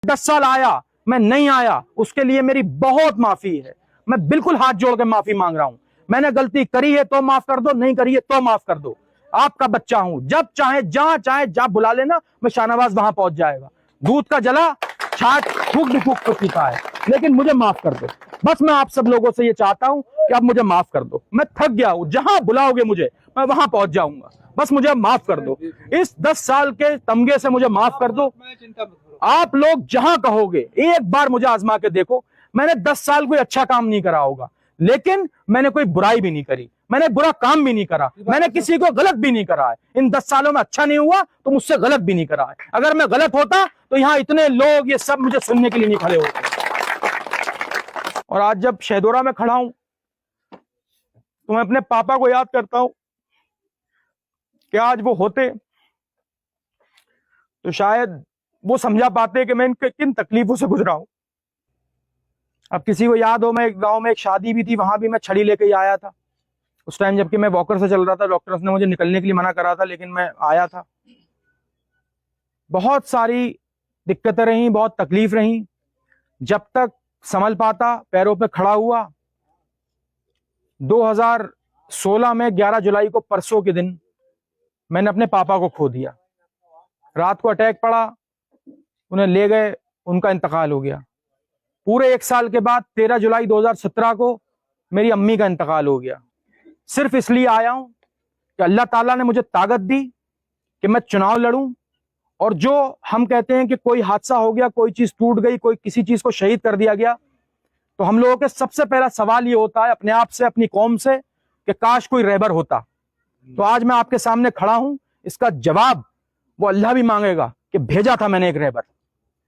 10 साल आया, मैं नहीं आया, उसके लिए मेरी बहुत माफी है। मैं बिल्कुल हाथ जोड़ के माफी मांग रहा हूं। मैंने गलती करी है तो माफ कर दो, नहीं करी है तो माफ कर दो। आपका बच्चा हूं, जब चाहे जहां चाहे जब बुला लेना, मैं शाहनवाज वहां पहुंच जाएगा। दूध का जला छाछ फूक भी फूक को पीता है, लेकिन मुझे माफ कर दो। बस मैं आप सब लोगों से ये चाहता हूं कि आप मुझे माफ कर दो। मैं थक गया हूं, जहां बुलाओगे मुझे मैं वहां पहुंच जाऊंगा। बस मुझे माफ कर दो, इस 10 साल के तमगे से मुझे माफ कर दो। आप लोग जहां कहोगे, एक बार मुझे आजमा के देखो। मैंने 10 साल कोई अच्छा काम नहीं करा होगा, लेकिन मैंने कोई बुराई भी नहीं करी, मैंने बुरा काम भी नहीं करा, मैंने किसी को गलत भी नहीं करा है। इन 10 सालों में अच्छा नहीं हुआ तो मुझसे गलत भी नहीं करा है। अगर मैं गलत होता तो यहां इतने लोग ये सब मुझे सुनने के लिए नहीं खड़े होते। और आज जब शहदोरा में खड़ा हूं तो मैं अपने पापा को याद करता हूं कि आज वो होते तो शायद वो समझा पाते कि मैं किन तकलीफों से गुजरा हूं। अब किसी को याद हो, मैं एक गांव में एक शादी भी थी, वहां भी मैं छड़ी लेके ही आया था उस टाइम, जबकि मैं वॉकर से चल रहा था। डॉक्टर्स ने मुझे निकलने के लिए मना करा था, लेकिन मैं आया था। बहुत सारी दिक्कतें रही, बहुत तकलीफ रही। जब तक संभल पाता, पैरों पे खड़ा हुआ। 2016 में 11 जुलाई को, परसों के दिन, मैंने अपने पापा को खो दिया। रात को अटैक पड़ा, उन्हें ले गए, उनका इंतकाल हो गया। पूरे 1 साल के बाद 13 जुलाई 2017 को मेरी अम्मी का इंतकाल हो गया। सिर्फ इसलिए आया हूं कि अल्लाह ताला ने मुझे ताकत दी कि मैं चुनाव लड़ूं। और जो हम कहते हैं कि कोई हादसा हो गया, कोई चीज टूट गई, कोई किसी चीज को शहीद कर दिया गया, तो हम लोगों के सबसे पहला सवाल ये होता है अपने आप से, अपनी कौम से, कि काश कोई रहबर होता। तो आज मैं आपके सामने खड़ा हूं, इसका जवाब वो अल्लाह भी मांगेगा कि भेजा था मैंने एक रहबर,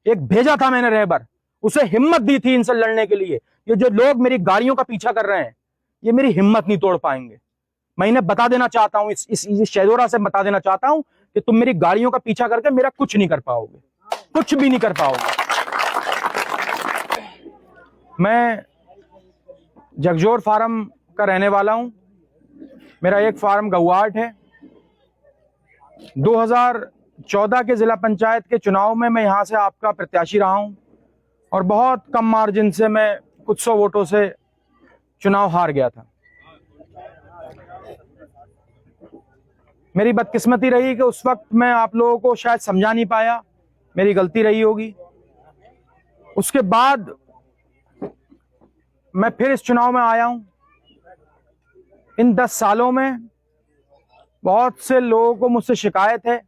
एक भेजा था मैंने रहबर, उसे हिम्मत दी थी इनसे लड़ने के लिए। ये जो लोग मेरी गाड़ियों का पीछा कर रहे हैं, ये मेरी हिम्मत नहीं तोड़ पाएंगे। मैं इन्हें बता देना चाहता हूं, इस शहदोरा से बता देना चाहता हूं कि तुम मेरी गाड़ियों का पीछा करके मेरा कुछ नहीं कर पाओगे, कुछ भी नहीं कर पाओगे। मैं जगजोर फार्म का रहने वाला हूं। मेरा एक फार्म गौहाट है। 2014 के जिला पंचायत के चुनाव में मैं यहां से आपका प्रत्याशी रहा हूं, और बहुत कम मार्जिन से, मैं कुछ 100 वोटों से चुनाव हार गया था। मेरी बदकिस्मती रही कि उस वक्त मैं आप लोगों को शायद समझा नहीं पाया, मेरी गलती रही होगी। उसके बाद मैं फिर इस चुनाव में आया हूं। इन 10 सालों में बहुत से लोगों को मुझसे शिकायत है,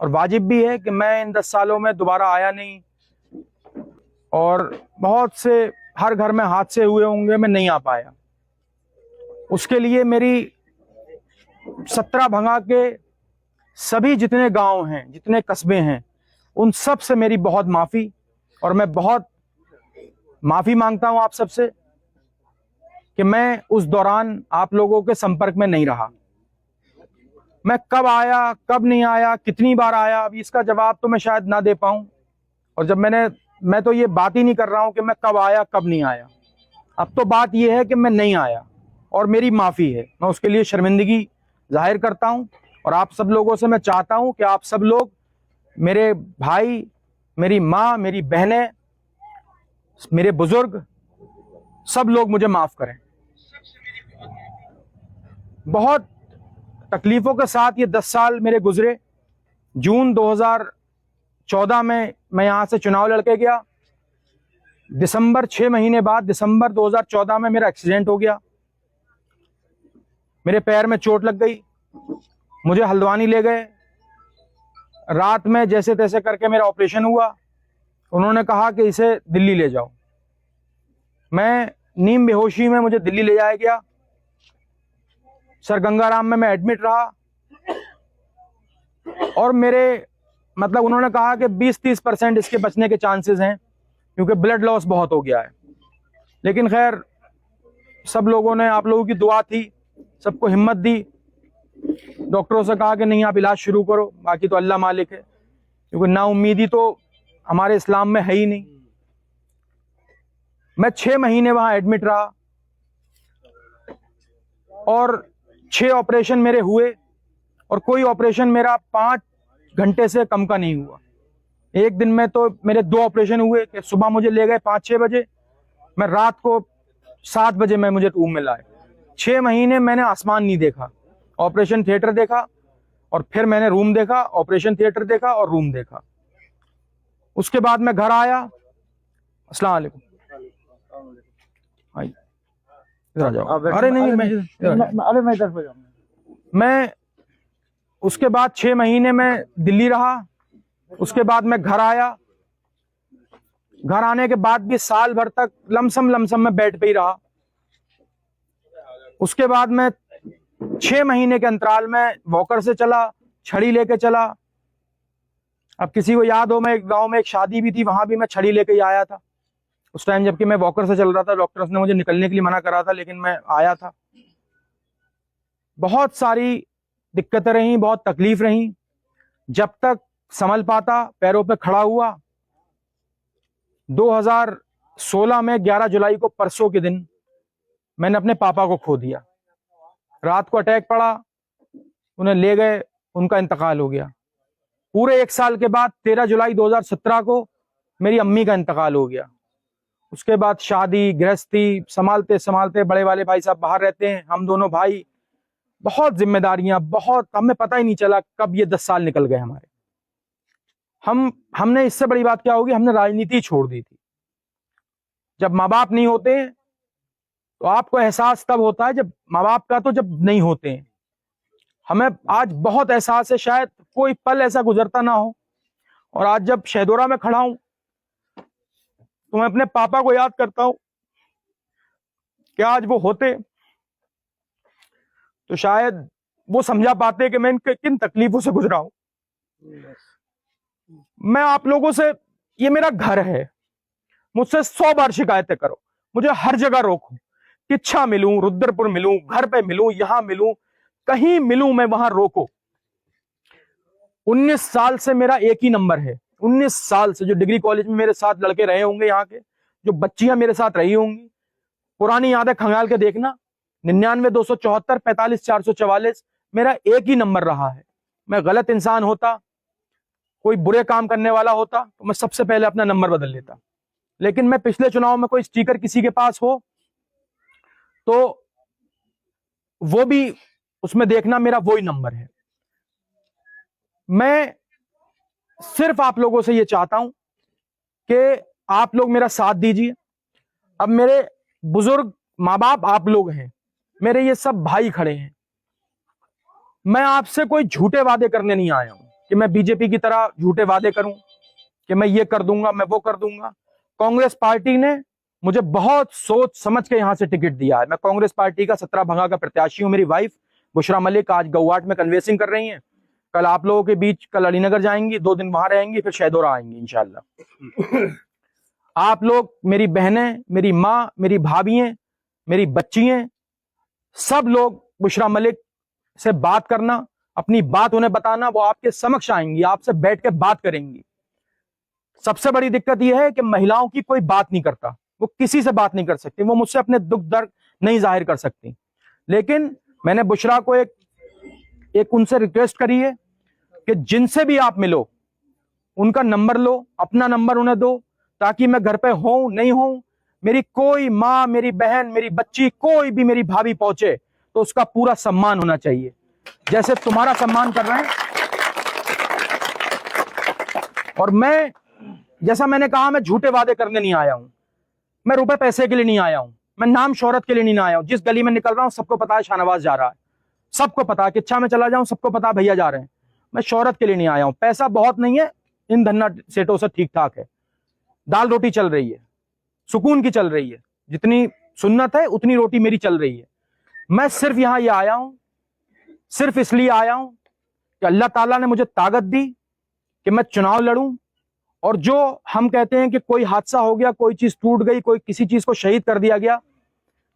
और वाजिब भी है, कि मैं इन 10 सालों में दोबारा आया नहीं, और बहुत से हर घर में हादसे हुए होंगे, मैं नहीं आ पाया। उसके लिए मेरी 17 भंगा के सभी जितने गांव हैं, जितने कस्बे हैं, उन सब से मेरी बहुत माफी, और मैं बहुत माफी मांगता हूं आप सबसे कि मैं उस दौरान आप लोगों के संपर्क में नहीं रहा। मैं कब आया, कब नहीं आया, कितनी बार आया, अभी इसका जवाब तो मैं शायद ना दे पाऊं। और जब मैं तो ये बात ही नहीं कर रहा हूं कि मैं कब आया, कब नहीं आया। अब तो बात ये है कि मैं नहीं आया, और मेरी माफी है। मैं उसके लिए शर्मिंदगी जाहिर करता हूं, और आप सब लोगों से मैं चाहता हूं कि आप सब लोग, मेरे भाई, मेरी माँ, मेरी बहनें, मेरे बुजुर्ग, सब लोग मुझे माफ करें। बहुत तकलीफों के साथ ये 10 साल मेरे गुजरे। जून 2014 में मैं यहां से चुनाव लड़के गया। दिसंबर 6 महीने बाद, दिसंबर 2014 में मेरा एक्सीडेंट हो गया। मेरे पैर में चोट लग गई, मुझे हल्द्वानी ले गए। रात में जैसे तैसे करके मेरा ऑपरेशन हुआ। उन्होंने कहा कि इसे दिल्ली ले जाओ। मैं नीम बेहोशी में मुझे दिल्ली ले जाया गया। सर गंगाराम में मैं एडमिट रहा, और मेरे मतलब उन्होंने कहा कि 20-30% इसके बचने के चांसेस हैं, क्योंकि ब्लड लॉस बहुत हो गया है। लेकिन खैर, सब लोगों ने, आप लोगों की दुआ थी, सबको हिम्मत दी। डॉक्टरों से कहा कि नहीं, आप इलाज शुरू करो, बाकी तो अल्लाह मालिक है, क्योंकि नाउम्मीदी तो हमारे इस्लाम में है ही नहीं। मैं 6 महीने वहां एडमिट रहा, और 6 ऑपरेशन मेरे हुए, और कोई ऑपरेशन मेरा 5 घंटे से कम का नहीं हुआ। एक दिन में तो मेरे 2 ऑपरेशन हुए कि सुबह मुझे ले गए 5-6 बजे, मैं रात को 7 बजे में मुझे रूम में लाए। 6 महीने मैंने आसमान नहीं देखा। ऑपरेशन थिएटर देखा और फिर मैंने रूम देखा, ऑपरेशन थिएटर देखा और रूम देखा। उसके बाद मैं घर आया। अस्सलाम वालेकुम। इधर आ जाओ। अरे नहीं, मैं इधर पे जाऊंगा। मैं उसके बाद 6 महीने में दिल्ली रहा। उसके बाद मैं घर आया। घर आने के बाद भी साल भर तक लमसम में बेड पे ही रहा। उसके बाद मैं 6 महीने के अंतराल में वॉकर से चला, छड़ी लेके चला। अब किसी को याद हो, मैं गांव में एक शादी भी थी, वहां भी मैं छड़ी लेके ही आया था उस टाइम, जबकि मैं वॉकर से चल रहा था। डॉक्टर्स ने मुझे निकलने के लिए मना करा था, लेकिन मैं आया था। बहुत सारी दिक्कतें रही, बहुत तकलीफ रही। जब तक संभल पाता, पैरों पे खड़ा हुआ। 2016 में 11 जुलाई को, परसों के दिन, मैंने अपने पापा को खो दिया। रात को अटैक पड़ा, उन्हें ले गए, उनका इंतकाल हो गया। पूरे 1 साल के बाद 13 जुलाई 2017 को मेरी अम्मी का इंतकाल हो गया। उसके बाद शादी गृहस्थी संभालते संभालते, बड़े वाले भाई साहब बाहर रहते हैं, हम दोनों भाई, बहुत जिम्मेदारियां, बहुत, हमें पता ही नहीं चला कब ये 10 साल निकल गए हमारे। हमने, इससे बड़ी बात क्या होगी, हमने राजनीति छोड़ दी थी। जब माँ बाप नहीं होते हैं तो आपको एहसास तब होता है जब माँ बाप का, तो जब नहीं होते हैं। हमें आज बहुत एहसास है, शायद कोई पल ऐसा गुजरता ना हो। और आज जब शहदोरा में खड़ा हूं तो मैं अपने पापा को याद करता हूं कि आज वो होते तो शायद वो समझा पाते कि मैं किन तकलीफों से गुजरा हूं। मैं आप लोगों से, ये मेरा घर है, मुझसे 100 बार शिकायतें करो, मुझे हर जगह रोको, किच्छा मिलूं, रुद्रपुर मिलूं, घर पे मिलूं, यहां मिलूं, कहीं मिलूं मैं, वहां रोको। 19 साल से मेरा एक ही नंबर है। 19 साल से, जो डिग्री कॉलेज में मेरे साथ लड़के रहे होंगे, यहाँ के जो बच्चियां मेरे साथ रही होंगी, पुरानी यादें खंगाल के देखना, 99 274 45 444 मेरा एक ही नंबर रहा है। मैं गलत इंसान होता, कोई बुरे काम करने वाला होता, तो मैं सबसे पहले अपना नंबर बदल लेता। लेकिन मैं पिछले चुनाव में कोई स्टिकर किसी के पास हो तो वो भी उसमें देखना मेरा वही नंबर है। मैं सिर्फ आप लोगों से ये चाहता हूं कि आप लोग मेरा साथ दीजिए। अब मेरे बुजुर्ग माँ बाप आप लोग हैं, मेरे ये सब भाई खड़े हैं। मैं आपसे कोई झूठे वादे करने नहीं आया हूं कि मैं बीजेपी की तरह झूठे वादे करूं कि मैं ये कर दूंगा, मैं वो कर दूंगा। कांग्रेस पार्टी ने मुझे बहुत सोच समझ के यहां से टिकट दिया है। मैं कांग्रेस पार्टी का 17 भंगा का प्रत्याशी हूं। मेरी वाइफ बुशरा मलिक आज गौहाट में कन्वेंसिंग कर रही हैं। कल आप लोगों के बीच, कल अलीनगर जाएंगी, 2 दिन वहां रहेंगी, फिर शहदोरा आएंगी इंशाल्लाह। आप लोग, मेरी बहनें, मेरी माँ, मेरी भाभियां, मेरी बच्चियां, सब लोग बुशरा मलिक से बात करना, अपनी बात उन्हें बताना, वो आपके समक्ष आएंगी, आपसे बैठ के बात करेंगी। सबसे बड़ी दिक्कत यह है कि महिलाओं की कोई बात नहीं करता, वो किसी से बात नहीं कर सकती, वो मुझसे अपने दुख दर्द नहीं जाहिर कर सकती। लेकिन मैंने बुशरा को एक उनसे रिक्वेस्ट करी है कि जिनसे भी आप मिलो उनका नंबर लो, अपना नंबर उन्हें दो, ताकि मैं घर पे हूं नहीं हूं, मेरी कोई माँ, मेरी बहन, मेरी बच्ची, कोई भी मेरी भाभी पहुंचे तो उसका पूरा सम्मान होना चाहिए, जैसे तुम्हारा सम्मान कर रहे हैं। और मैं, जैसा मैंने कहा, मैं झूठे वादे करने नहीं आया हूं, मैं रुपए पैसे के लिए नहीं आया हूं, मैं नाम शोहरत के लिए नहीं आया हूं। जिस गली में निकल रहा हूं सबको पता है शाहनवाज जा रहा है, सबको पता है, किच्छा में चला जाऊं सबको पता है भैया जा रहे हैं। मैं शोहरत के लिए नहीं आया हूं, पैसा बहुत नहीं है, इन धन्ना सेठों से ठीक ठाक है, दाल रोटी चल रही है, सुकून की चल रही है, जितनी सुन्नत है उतनी रोटी मेरी चल रही है। मैं सिर्फ यहां ये आया हूं, सिर्फ इसलिए आया हूं कि अल्लाह ताला ने मुझे ताकत दी कि मैं चुनाव लड़ूं। और जो हम कहते हैं कि कोई हादसा हो गया, कोई चीज टूट गई, कोई किसी चीज को शहीद कर दिया गया,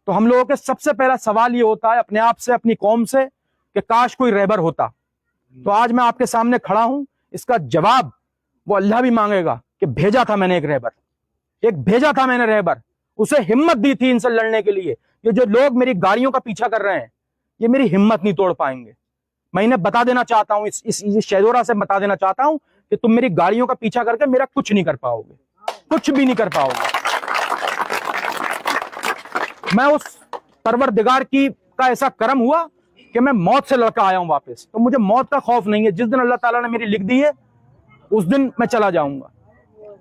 तो हम लोगों के सबसे पहला सवाल ये होता है अपने आप से, अपनी कौम से, कि काश कोई रहबर होता। तो आज मैं आपके सामने खड़ा हूं, इसका जवाब वो अल्लाह भी मांगेगा कि भेजा था मैंने एक रहबर, एक भेजा था मैंने रहबर, उसे हिम्मत दी थी इनसे लड़ने के लिए। ये जो लोग मेरी गाड़ियों का पीछा कर रहे हैं, ये मेरी हिम्मत नहीं तोड़ पाएंगे। मैं इन्हें बता देना चाहता हूं, इस शहदोरा से बता देना चाहता हूं कि तुम मेरी गाड़ियों का पीछा करके मेरा कुछ नहीं कर पाओगे, कुछ भी नहीं कर पाओगे। मैं उस परवरदिगार का ऐसा करम हुआ कि मैं मौत से लड़का आया हूं वापस, तो मुझे मौत का खौफ नहीं है। जिस दिन अल्लाह ताला ने मेरी लिख दी है उस दिन मैं चला जाऊंगा।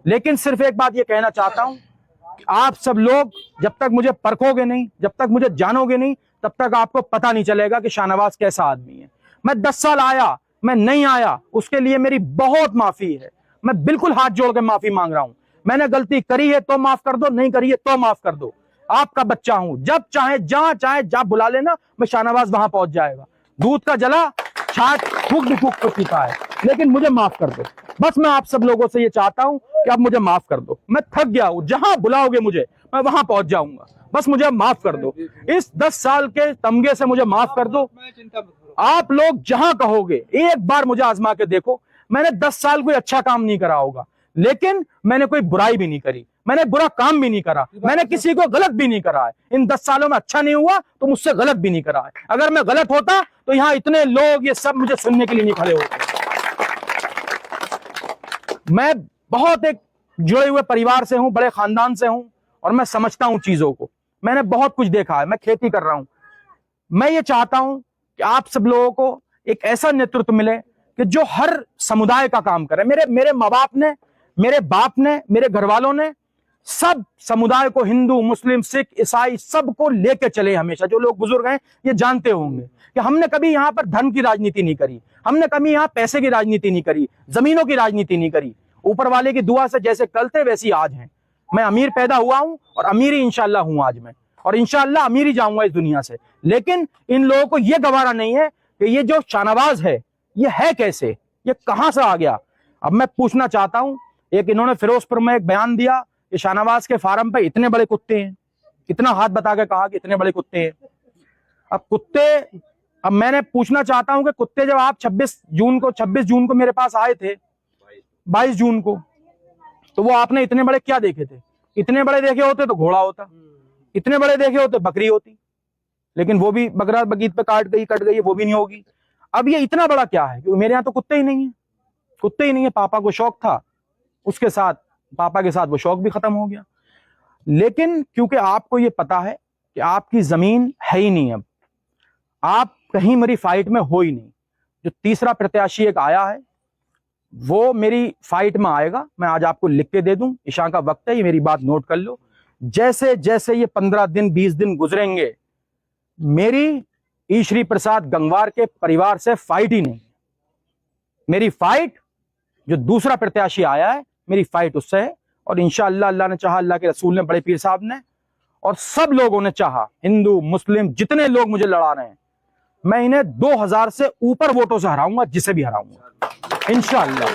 लेकिन सिर्फ एक बात ये कहना चाहता हूं कि आप सब लोग जब तक मुझे परखोगे नहीं, जब तक मुझे जानोगे नहीं, तब तक आपको पता नहीं चलेगा कि शाहनवाज कैसा आदमी है। मैं 10 साल आया, मैं नहीं आया, उसके लिए मेरी बहुत माफी है। मैं बिल्कुल हाथ जोड़ के माफी मांग रहा हूं। मैंने गलती करी है तो माफ कर दो, नहीं करी है तो माफ कर दो। आपका बच्चा हूं, जब चाहे जहां बुला लेना, मैं शाहनवाज वहां पहुंच जाएगा। दूध का जला छाछ फूक पीता है, लेकिन मुझे माफ कर दो। बस मैं आप सब लोगों से ये चाहता हूं कि आप मुझे माफ कर दो। मैं थक गया हूं, जहां बुलाओगे मुझे मैं वहां पहुंच जाऊंगा। बस मुझे माफ कर दो, इस 10 साल के तमगे से मुझे माफ कर दो। आप लोग जहां कहोगे एक बार मुझे आजमा के देखो। मैंने 10 साल कोई अच्छा काम नहीं करा होगा, लेकिन मैंने कोई बुराई भी नहीं करी, मैंने बुरा काम भी नहीं करा, मैंने किसी को गलत भी नहीं करा है। इन 10 सालों में अच्छा नहीं हुआ तो मुझसे गलत भी नहीं करा है। अगर मैं गलत होता तो यहां इतने लोग ये सब मुझे सुनने के लिए नहीं खड़े होते। मैं बहुत एक जुड़े हुए परिवार से हूं, बड़े खानदान से हूं, और मैं समझता हूं चीजों को। मैंने बहुत कुछ देखा है, मैं खेती कर रहा हूं। मैं ये चाहता हूं कि आप सब लोगों को एक ऐसा नेतृत्व मिले कि जो हर समुदाय का काम करे। मेरे माँ बाप ने, मेरे बाप ने, मेरे घर वालों ने सब समुदाय को, हिंदू, मुस्लिम, सिख, ईसाई, सबको लेके चले हमेशा। जो लोग बुजुर्ग हैं ये जानते होंगे कि हमने कभी यहां पर धर्म की राजनीति नहीं करी, हमने कभी यहां पैसे की राजनीति नहीं करी, जमीनों की राजनीति नहीं करी। ऊपर वाले की दुआ से जैसे कल थे वैसी आज हैं। मैं अमीर पैदा हुआ हूं और अमीर ही इंशाल्लाह हूं आज मैं, और इंशाल्लाह अमीर ही जाऊंगा इस दुनिया से। लेकिन इन लोगों को यह गवारा नहीं है कि ये जो शाहनवाज है ये है कैसे, ये कहां से आ गया। अब मैं पूछना चाहता हूं, एक इन्होंने फिरोजपुर में एक बयान दिया कि शाहनवाज के फार्म पे इतने बड़े कुत्ते हैं, इतना हाथ बता के कहा कि इतने बड़े कुत्ते हैं। अब मैंने पूछना चाहता हूं कि कुत्ते जब आप 26 जून को मेरे पास आए थे, 22 जून को, तो वो आपने इतने बड़े क्या देखे थे? इतने बड़े देखे होते तो घोड़ा होता, इतने बड़े देखे होते बकरी होती, लेकिन वो भी बकरा बगीत पे कट गई, वो भी नहीं होगी। अब ये इतना बड़ा क्या है? क्योंकि मेरे यहाँ तो कुत्ते ही नहीं है, कुत्ते ही नहीं है। पापा को शौक था, उसके साथ पापा के साथ वो शौक भी खत्म हो गया। लेकिन क्योंकि आपको ये पता है कि आपकी जमीन है ही नहीं, अब आप कहीं मेरी फाइट में हो ही नहीं। जो तीसरा प्रत्याशी एक आया है वो मेरी फाइट में आएगा, मैं आज आपको लिख के दे दूं। ईशा का वक्त है, ये मेरी बात नोट कर लो। जैसे जैसे ये 15 दिन 20 दिन गुजरेंगे, मेरी ईश्वरी प्रसाद गंगवार के परिवार से फाइट ही नहीं। मेरी फाइट जो दूसरा प्रत्याशी आया है, मेरी फाइट उससे है। और इंशाअल्लाह अल्लाह ने चाहा, अल्लाह के रसूल ने, बड़े पीर साहब ने और सब लोगों ने चाहा, हिंदू मुस्लिम जितने लोग मुझे लड़ा रहे हैं, मैं इन्हें 2000 से ऊपर वोटों से हराऊंगा, जिसे भी हराऊंगा इंशाअल्लाह।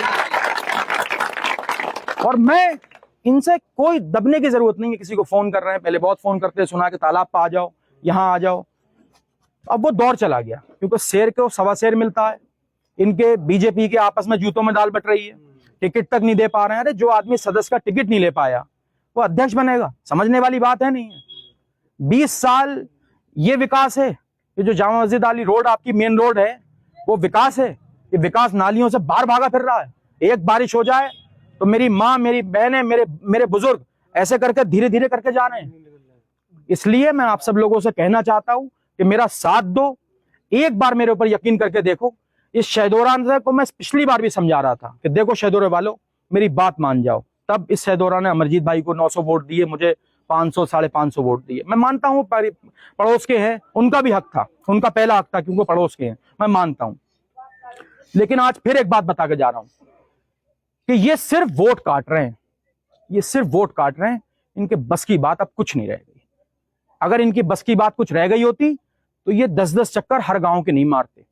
और मैं इनसे कोई दबने की जरूरत नहीं है। किसी को फोन कर रहे हैं, पहले बहुत फोन करते, सुना के तालाब पे आ जाओ, यहां आ जाओ। अब वो दौर चला गया, क्योंकि शेर को सवा शेर मिलता है। इनके बीजेपी के आपस में जूतों में दाल बट रही है, टिकट तक नहीं दे पा रहे हैं। अरे जो आदमी सदस्य का टिकट नहीं ले पाया वो अध्यक्ष बनेगा, समझने वाली बात है नहीं है। 20 साल ये विकास है? ये जो जामा मस्जिद वाली रोड आपकी मेन रोड है वो विकास है? ये विकास नालियों से बाहर भागा फिर रहा है। एक बारिश हो जाए तो मेरी माँ, मेरी बहनें, मेरे बुजुर्ग ऐसे करके धीरे धीरे करके जा रहे हैं। इसलिए मैं आप सब लोगों से कहना चाहता हूं कि मेरा साथ दो, एक बार मेरे ऊपर यकीन करके देखो। इस शहदोरा को मैं पिछली बार भी समझा रहा था कि देखो शहदोरे वालों, मेरी बात मान जाओ। तब इस शहदोरा ने अमरजीत भाई को 900 वोट दिए, मुझे 500 550 वोट दिए। मैं मानता हूं पड़ोस के हैं, उनका भी हक था, उनका पहला हक था क्योंकि पड़ोस के हैं, मैं मानता हूं। लेकिन आज फिर एक बात बता के जा रहा हूं कि ये सिर्फ वोट काट रहे हैं, ये सिर्फ वोट काट रहे हैं। इनके बस की बात अब कुछ नहीं रह गई। अगर इनकी बस की बात कुछ रह गई होती तो ये 10-10 चक्कर हर गांव के नहीं मारते।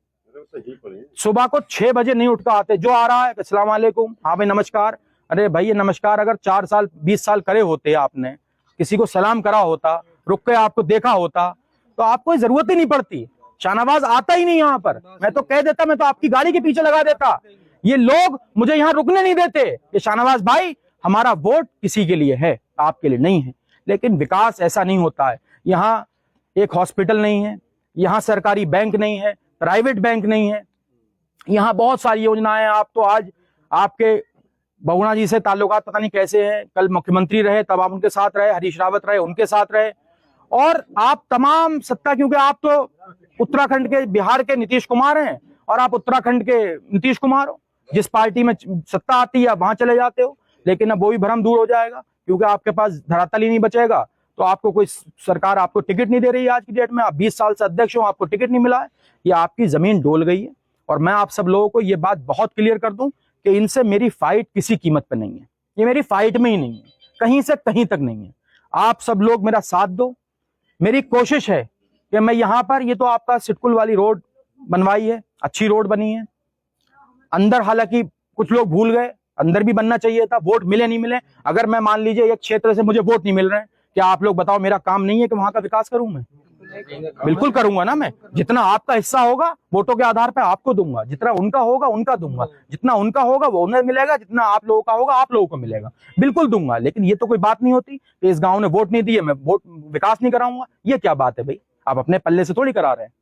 सुबह को 6 बजे नहीं उठ कर आते, जो आ रहा है अस्सलाम वालेकुम, हाँ भाई नमस्कार। अरे भाई ये नमस्कार अगर 4 साल 20 साल करे होते, आपने किसी को सलाम करा होता, रुक के आपको देखा होता, तो आपको जरूरत ही नहीं पड़ती। शाहनवाज आता ही नहीं यहाँ पर। मैं तो कह देता, मैं तो आपकी गाड़ी के पीछे लगा देता। ये लोग मुझे यहाँ रुकने नहीं देते कि शाहनवाज भाई हमारा वोट किसी के लिए है, आपके लिए नहीं है। लेकिन विकास ऐसा नहीं होता है। यहाँ एक हॉस्पिटल नहीं है, यहाँ सरकारी बैंक नहीं है, प्राइवेट बैंक नहीं है, यहाँ बहुत सारी योजनाएं। आप तो आज आपके बहुगुणा जी से ताल्लुकात पता नहीं कैसे हैं, कल मुख्यमंत्री रहे तब आप उनके साथ रहे, हरीश रावत रहे उनके साथ रहे, और आप तमाम सत्ता, क्योंकि आप तो उत्तराखंड के, बिहार के नीतीश कुमार हैं और आप उत्तराखंड के नीतीश कुमार हो, जिस पार्टी में सत्ता आती है वहां चले जाते हो। लेकिन अब वो भी भ्रम दूर हो जाएगा, क्योंकि आपके पास धरातल ही नहीं बचेगा, तो आपको कोई सरकार आपको टिकट नहीं दे रही है आज की डेट में। आप 20 साल से अध्यक्ष हो, आपको टिकट नहीं मिला है, ये आपकी जमीन डोल गई है। और मैं आप सब लोगों को ये बात बहुत क्लियर कर दूं कि इनसे मेरी फाइट किसी कीमत पर नहीं है, ये मेरी फाइट में ही नहीं है, कहीं से कहीं तक नहीं है। आप सब लोग मेरा साथ दो। मेरी कोशिश है कि मैं यहां पर, ये तो आपका सिटकुल वाली रोड बनवाई है, अच्छी रोड बनी है, अंदर हालांकि कुछ लोग भूल गए, अंदर भी बनना चाहिए था, वोट मिले नहीं मिले। अगर मैं मान लीजिए एक क्षेत्र से मुझे वोट नहीं मिल रहे हैं, क्या आप लोग बताओ मेरा काम नहीं है कि वहां का विकास करूं? मैं बिल्कुल करूंगा ना। मैं जितना आपका हिस्सा होगा वोटों के आधार पर आपको दूंगा, जितना उनका होगा उनका दूंगा, जितना उनका होगा वो उन्हें मिलेगा, जितना आप लोगों का होगा आप लोगों को मिलेगा, बिल्कुल दूंगा। लेकिन ये तो कोई बात नहीं होती कि इस गांव ने वोट नहीं दिए, मैं वोट विकास नहीं कराऊंगा। ये क्या बात है भाई? आप अपने पल्ले से थोड़ी करा रहे हैं,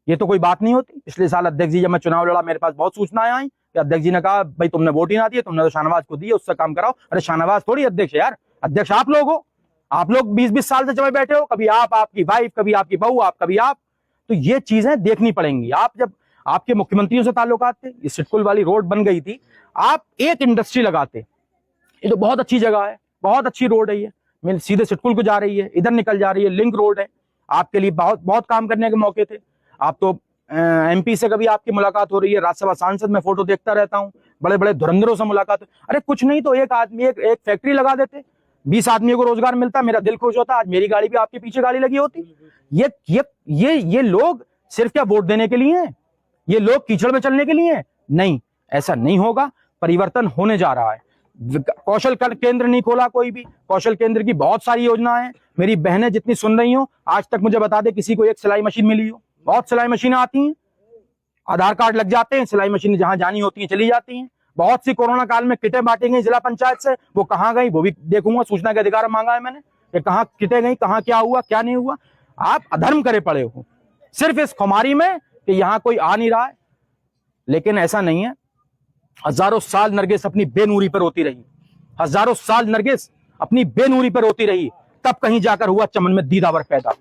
ये तो कोई बात नहीं होती। पिछले साल अध्यक्ष जी जब मैं चुनाव लड़ा, मेरे पास बहुत सूचनाएं आई कि अध्यक्ष जी ने कहा भाई तुमने वोट ही ना दिए, तुमने तो शाहनवाज को दिए, उससे काम कराओ। अरे शाहनवाज थोड़ी अध्यक्ष है यार, अध्यक्ष आप लोग हो। आप लोग 20-20 साल से जमे बैठे हो, कभी आप, आपकी वाइफ, कभी आपकी बहू, आप, कभी आप। तो ये चीजें देखनी पड़ेंगी। आप जब आपके मुख्यमंत्रियों से ताल्लुकात थे, ये सिटकुल वाली रोड बन गई थी, आप एक इंडस्ट्री लगाते। ये तो बहुत अच्छी जगह है, बहुत अच्छी रोड है, ये सीधे सिटकुल को जा रही है, इधर निकल जा रही है, लिंक रोड है। आपके लिए बहुत बहुत काम करने के मौके थे। आप तो एमपी से कभी आपकी मुलाकात हो रही है, राज्यसभा सांसद में फोटो देखता रहता हूं, बड़े बड़े धुरंधरों से मुलाकात। अरे कुछ नहीं तो एक आदमी एक फैक्ट्री लगा देते, 20 आदमियों को रोजगार मिलता, मेरा दिल खुश होता। आज मेरी गाड़ी भी आपके पीछे गाड़ी लगी होती। ये लोग सिर्फ क्या वोट देने के लिए हैं? ये लोग कीचड़ में चलने के लिए हैं? नहीं, ऐसा नहीं होगा। परिवर्तन होने जा रहा है। कौशल केंद्र नहीं खोला कोई भी, कौशल केंद्र की बहुत सारी योजनाएं हैं। मेरी बहनें जितनी सुन रही हो, आज तक मुझे बता दे किसी को एक सिलाई मशीन मिली हो? बहुत सिलाई मशीनें आती हैं, आधार कार्ड लग जाते हैं, सिलाई मशीनें जहां जानी होती हैं चली जाती हैं। बहुत सी कोरोना काल में किटें बांटी गई जिला पंचायत से, वो कहां गई वो भी देखूंगा। सूचना का अधिकार मांगा है मैंने कि कहां किटें गई, कहां क्या हुआ क्या नहीं हुआ। आप अधर्म करे पड़े हो सिर्फ इस खुमारी में कि यहां कोई आ नहीं रहा है, लेकिन ऐसा नहीं है। हजारों साल नरगिस अपनी बेनूरी पर रोती रही, हजारों साल नरगिस अपनी बेनूरी पर रोती रही, तब कहीं जाकर हुआ चमन में दीदावर पैदा।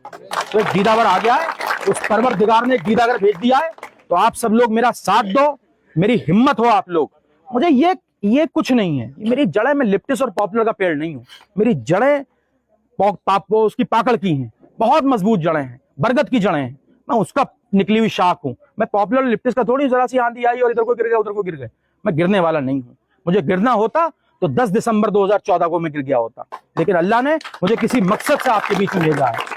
तो एक दीदावर आ गया है, उस परवरदिगार ने एक दीदावर भेज दिया है। तो आप सब लोग मेरा साथ दो, मेरी हिम्मत हो आप लोग। मुझे ये कुछ नहीं है, ये मेरी जड़ें, मैं लिप्टिस और पॉपुलर का पेड़ नहीं हूं। मेरी जड़ें उसकी पाकड़ की हैं, बहुत मजबूत जड़ें हैं, बरगद की जड़ें हैं। मैं उसका निकली हुई शाख हूं। मैं पॉपुलर लिप्टिस का थोड़ी, जरा सी आंधी आई और इधर को गिर गया उधर को गिर गए। मैं गिरने वाला नहीं हूं। मुझे गिरना होता तो 10 दिसंबर 2014 को मैं गिर गया होता, लेकिन अल्लाह ने मुझे किसी मकसद से आपके बीच में भेजा है।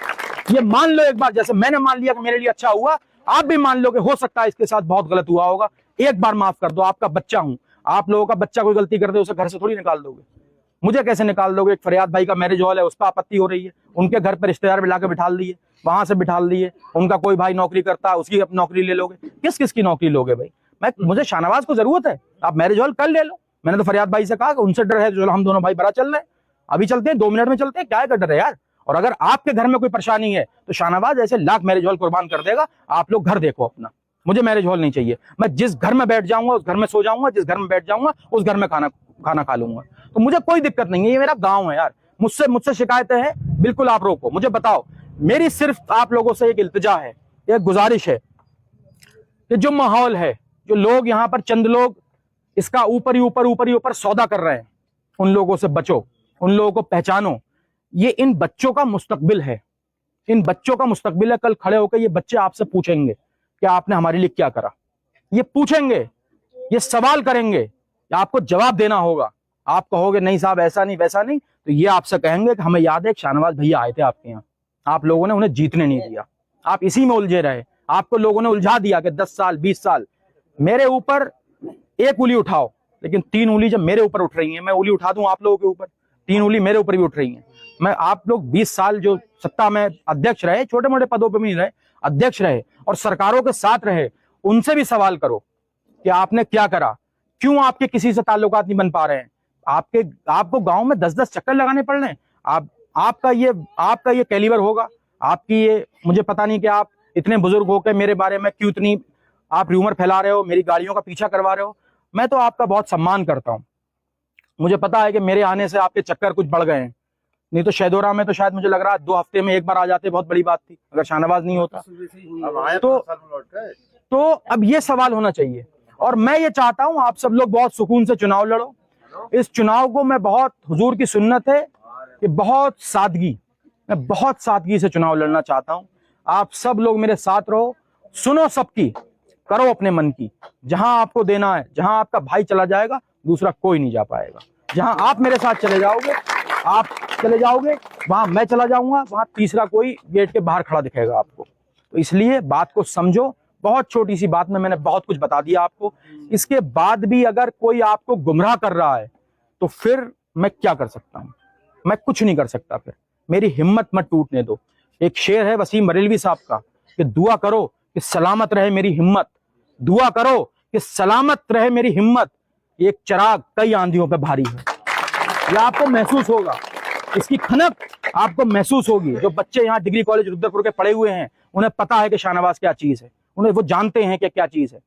ये मान लो एक बार, जैसे मैंने मान लिया कि मेरे लिए अच्छा हुआ, आप भी मान लो कि हो सकता है इसके साथ बहुत गलत हुआ होगा। एक बार माफ कर दो, आपका बच्चा हूं। आप लोगों का बच्चा कोई गलती कर दे, उसे घर से थोड़ी निकाल दोगे। मुझे कैसे निकाल दोगे? एक फरियाद भाई का मैरिज हॉल है, उस पर आपत्ति हो रही है, उनके घर पर रिश्तेदार मिला के बिठाल दिए, वहां से बिठाल दिए। उनका कोई भाई नौकरी करता है, उसकी नौकरी ले लोगे। किस किस की नौकरी लोगे भाई? मुझे शाहनवाज को जरूरत है, आप मैरिज हॉल कर ले लो। मैंने तो फरियाद भाई से कहा कि उनसे डर है, जो हम दोनों भाई बड़ा चल रहे हैं, अभी चलते हैं, 2 मिनट में चलते हैं, क्या डर है यार। और अगर आपके घर में कोई परेशानी है तो शाहनवाज ऐसे लाख मैरिज हॉल कुर्बान कर देगा। आप लोग घर देखो अपना, मुझे मैरिज हॉल नहीं चाहिए। मैं जिस घर में बैठ जाऊंगा उस घर में सो जाऊंगा, जिस घर में बैठ जाऊंगा उस घर में खाना खा लूंगा। तो मुझे कोई दिक्कत नहीं है, ये मेरा गांव है यार। मुझसे शिकायतें हैं, बिल्कुल आप रोको, मुझे बताओ। मेरी सिर्फ आप लोगों से एक इल्तिजा है, एक गुजारिश है कि जो माहौल है, जो लोग यहाँ पर, चंद लोग इसका ऊपर ही ऊपर सौदा कर रहे हैं, उन लोगों से बचो, उन लोगों को पहचानो। ये इन बच्चों का मुस्तकबिल है, इन बच्चों का मुस्तकबिल है। कल खड़े होकर ये बच्चे आपसे पूछेंगे कि आपने हमारे लिए क्या करा। ये पूछेंगे, ये सवाल करेंगे, आपको जवाब देना होगा। आप कहोगे नहीं साहब ऐसा नहीं वैसा नहीं, तो ये आपसे कहेंगे कि हमें याद है कि शाहनवाज भैया आए थे आपके यहाँ, आप लोगों ने उन्हें जीतने नहीं दिया, आप इसी में उलझे रहे, आपको लोगों ने उलझा दिया कि 10 साल 20 साल। मेरे ऊपर एक उंगली उठाओ, लेकिन 3 उंगली जब मेरे ऊपर उठ रही है, मैं उंगली उठा दूं आप लोगों के ऊपर, 3 उंगली मेरे ऊपर भी उठ रही है। मैं, आप लोग 20 साल जो सत्ता में अध्यक्ष रहे, छोटे मोटे पदों पर भी रहे, अध्यक्ष रहे और सरकारों के साथ रहे, उनसे भी सवाल करो कि आपने क्या करा, क्यों आपके किसी से ताल्लुकात नहीं बन पा रहे हैं, आपको गांव में 10-10 चक्कर लगाने पड़ रहे हैं। आपका ये कैलिबर होगा, आपकी ये, मुझे पता नहीं कि आप इतने बुजुर्ग होकर मेरे बारे में क्यों इतनी आप र्यूमर फैला रहे हो, मेरी गाड़ियों का पीछा करवा रहे हो। मैं तो आपका बहुत सम्मान करता हूँ। मुझे पता है कि मेरे आने से आपके चक्कर कुछ बढ़ गए हैं, नहीं तो शहदोरा में तो शायद मुझे लग रहा है 2 हफ्ते में एक बार आ जाते, बहुत बड़ी बात थी अगर शाहनवाज नहीं होता। तो अब ये सवाल होना चाहिए, और मैं ये चाहता हूं आप सब लोग बहुत सुकून से चुनाव लड़ो। इस चुनाव को मैं बहुत, हुजूर की सुन्नत है कि मैं बहुत सादगी से चुनाव लड़ना चाहता हूं। आप सब लोग मेरे साथ रहो, सुनो सबकी, करो अपने मन की। जहां आपको देना है, जहां आपका भाई चला जाएगा दूसरा कोई नहीं जा पाएगा। जहां आप मेरे साथ चले जाओगे वहां मैं चला जाऊंगा, वहां तीसरा कोई गेट के बाहर खड़ा दिखेगा आपको। तो इसलिए बात को समझो। बहुत छोटी सी बात में मैंने बहुत कुछ बता दिया आपको। इसके बाद भी अगर कोई आपको गुमराह कर रहा है तो फिर मैं क्या कर सकता हूं? मैं कुछ नहीं कर सकता। फिर मेरी हिम्मत मत टूटने दो। एक शेर है वसीम बरेलवी साहब का कि दुआ करो कि सलामत रहे मेरी हिम्मत, दुआ करो कि सलामत रहे मेरी हिम्मत। एक चिराग कई आंधियों पे भारी है, यह आपको महसूस होगा, इसकी खनक आपको महसूस होगी। जो बच्चे यहाँ डिग्री कॉलेज रुद्रपुर के पढ़े हुए हैं उन्हें पता है कि शाहनवाज क्या चीज है, उन्हें वो जानते हैं कि क्या चीज है।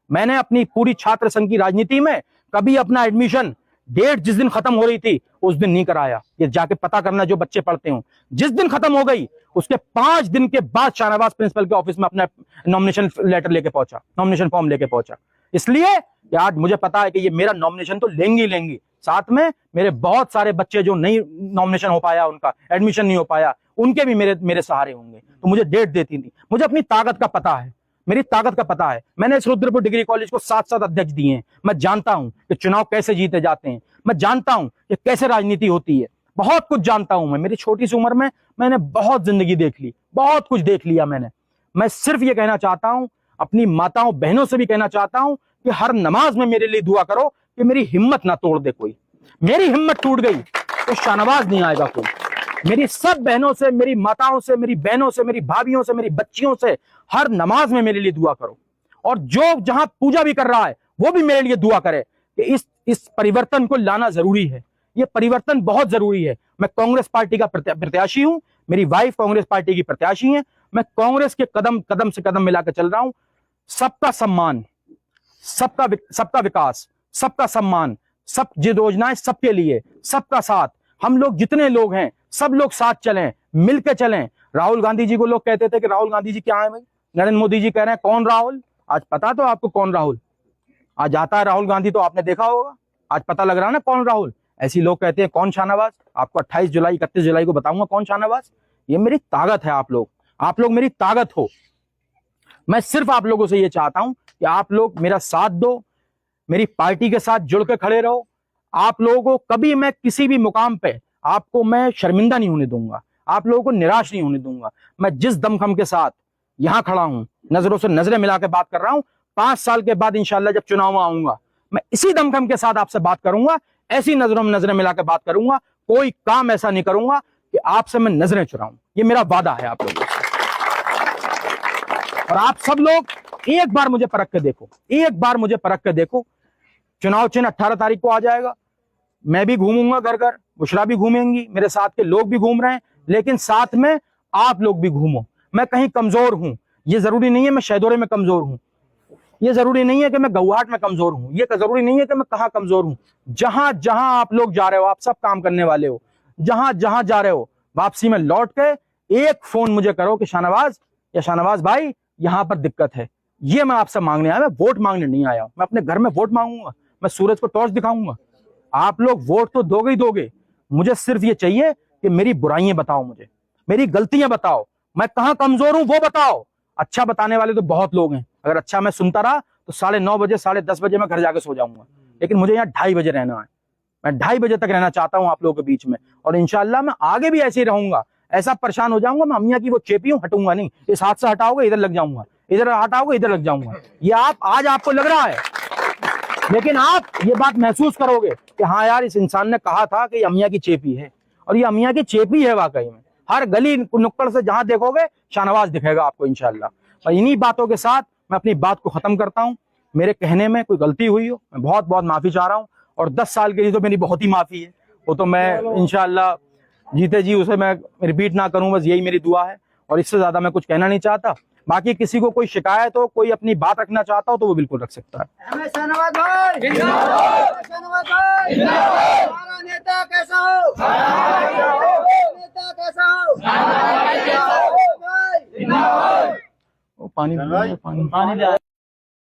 मैंने अपनी पूरी छात्र संघ की राजनीति में कभी अपना एडमिशन डेट जिस दिन खत्म हो रही थी उस दिन नहीं कराया। ये जाके पता करना जो बच्चे पढ़ते हो। जिस दिन खत्म हो गई उसके 5 दिन के बाद शाहनवाज प्रिंसिपल के ऑफिस में अपना नॉमिनेशन लेटर लेके पहुंचा, नॉमिनेशन फॉर्म लेके पहुंचा। इसलिए कि आज मुझे पता है कि ये मेरा नॉमिनेशन तो लेंगी, साथ में मेरे बहुत सारे बच्चे जो नहीं नॉमिनेशन हो पाया, उनका एडमिशन नहीं हो पाया, उनके भी मेरे सहारे होंगे। तो मुझे डेट देती थी। मुझे अपनी ताकत का पता है, मेरी ताकत का पता है। मैंने इस रुद्रपुर डिग्री कॉलेज को 7 अध्यक्ष दिए हैं। मैं जानता हूं कि चुनाव कैसे जीते जाते हैं, मैं जानता हूं कि कैसे राजनीति होती है, बहुत कुछ जानता हूं मैं। मेरी छोटी सी उम्र में मैंने बहुत जिंदगी देख ली, बहुत कुछ देख लिया मैंने। मैं सिर्फ ये कहना चाहता हूं, अपनी माताओं बहनों से भी कहना चाहता हूं कि हर नमाज में मेरे लिए दुआ करो कि मेरी हिम्मत ना तोड़ दे कोई। मेरी हिम्मत टूट गई तो शाहनवाज नहीं आएगा कोई। मेरी सब बहनों से, मेरी माताओं से, मेरी बहनों से, मेरी भाभियों से, मेरी बच्चियों से हर नमाज में मेरे लिए दुआ करो। और जो जहां पूजा भी कर रहा है वो भी मेरे लिए दुआ करे कि इस परिवर्तन को लाना जरूरी है। ये परिवर्तन बहुत जरूरी है। मैं कांग्रेस पार्टी का प्रत्याशी हूं, मेरी वाइफ कांग्रेस पार्टी की प्रत्याशी है। मैं कांग्रेस के कदम से कदम मिलाकर चल रहा हूं। सबका सम्मान, सबका विकास, सबका सम्मान, सब जो योजनाएं सबके लिए, सबका साथ। हम लोग जितने लोग हैं सब लोग साथ चलें, मिलकर चलें। राहुल गांधी जी को लोग कहते थे कि राहुल गांधी जी क्या है भाई, नरेंद्र मोदी जी कह रहे हैं कौन राहुल। आज पता तो आपको कौन राहुल, आज आता है राहुल गांधी तो आपने देखा होगा, आज पता लग रहा है ना कौन राहुल। ऐसी लोग कहते हैं कौन शाहनवाज। आपको 28 जुलाई 31 जुलाई को बताऊंगा कौन शाहनवाज। ये मेरी ताकत है। आप लोग मेरी ताकत हो। मैं सिर्फ आप लोगों से ये चाहता हूं कि आप लोग मेरा साथ दो, मेरी पार्टी के साथ जुड़ के खड़े रहो। आप लोगों को कभी मैं किसी भी मुकाम पे आपको मैं शर्मिंदा नहीं होने दूंगा, आप लोगों को निराश नहीं होने दूंगा। मैं जिस दमखम के साथ यहां खड़ा हूं, नजरों से नजरें मिला के बात कर रहा हूं, 5 साल के बाद इंशाल्लाह जब चुनाव में आऊंगा मैं इसी दमखम के साथ आपसे बात करूंगा, ऐसी नजरों में नजरें मिला के बात करूंगा। कोई काम ऐसा नहीं करूंगा कि आपसे मैं नजरें चुराऊं। ये मेरा वादा है आप लोगों से। और आप सब लोग एक बार मुझे परख के देखो, एक बार मुझे परख के देखो। चुनाव चिन्ह 18 तारीख को आ जाएगा। मैं भी घूमूंगा घर घर, बुशरा भी घूमेंगी, मेरे साथ के लोग भी घूम रहे हैं, लेकिन साथ में आप लोग भी घूमो। मैं कहीं कमजोर हूं, ये जरूरी नहीं है मैं शहदोरे में कमजोर हूं, ये जरूरी नहीं है कि मैं गौहाट में कमजोर हूं, ये जरूरी नहीं है कि मैं कहां कमजोर हूं। जहां जहां आप लोग जा रहे हो, आप सब काम करने वाले हो, जहां जहां जा रहे हो वापसी में लौट के एक फोन मुझे करो कि शाहनवाज या शाहनवाज भाई यहां पर दिक्कत है। ये मैं आपसे मांगने आया, मैं वोट मांगने नहीं आया हूं। मैं अपने घर में वोट मांगूंगा, मैं सूरज को टॉर्च दिखाऊंगा। आप लोग वोट तो दोगे ही दोगे, मुझे सिर्फ ये चाहिए कि मेरी बुराइयां बताओ, मुझे मेरी गलतियां बताओ, मैं कहां कमजोर हूं वो बताओ। अच्छा बताने वाले तो बहुत लोग हैं, अगर अच्छा मैं सुनता रहा तो 9:30 बजे 10:30 बजे मैं घर जाके सो जाऊंगा, लेकिन मुझे यहाँ 2:30 बजे रहना है। मैं 2:30 बजे तक रहना चाहता हूँ आप लोगों के बीच में, और इंशाल्लाह मैं आगे भी ऐसे ही रहूंगा। ऐसा परेशान हो जाऊंगा मैं, अमिया की वो चेपी हूं, हटूंगा नहीं। इस हाथ से हटाओगे इधर लग जाऊंगा, इधर हटाओगे इधर लग जाऊंगा। ये आज आपको लग रहा है, लेकिन आप ये बात महसूस करोगे कि हाँ यार इस इंसान ने कहा था कि अमिया की चेपी है, और ये अमिया की चेपी है वाकई में। हर गली नुक्कड़ से जहां देखोगे शाहनवाज दिखेगा आपको इंशाल्लाह। और इन्हीं बातों के साथ मैं अपनी बात को खत्म करता हूं। मेरे कहने में कोई गलती हुई हो मैं बहुत बहुत माफी चाह रहा हूं, और 10 साल के लिए तो मेरी बहुत ही माफी है, वो तो मैं इंशाल्लाह जीते जी उसे मैं रिपीट ना करूं, बस यही मेरी दुआ है। और इससे ज्यादा मैं कुछ कहना नहीं चाहता। बाकी किसी को कोई शिकायत हो, कोई अपनी बात रखना चाहता हो तो वो बिल्कुल रख सकता है। शाहनवाज भाई जिंदाबाद, शाहनवाज भाई जिंदाबाद। हमारा नेता कैसा हो, नेता कैसा हो, भाई वो पानी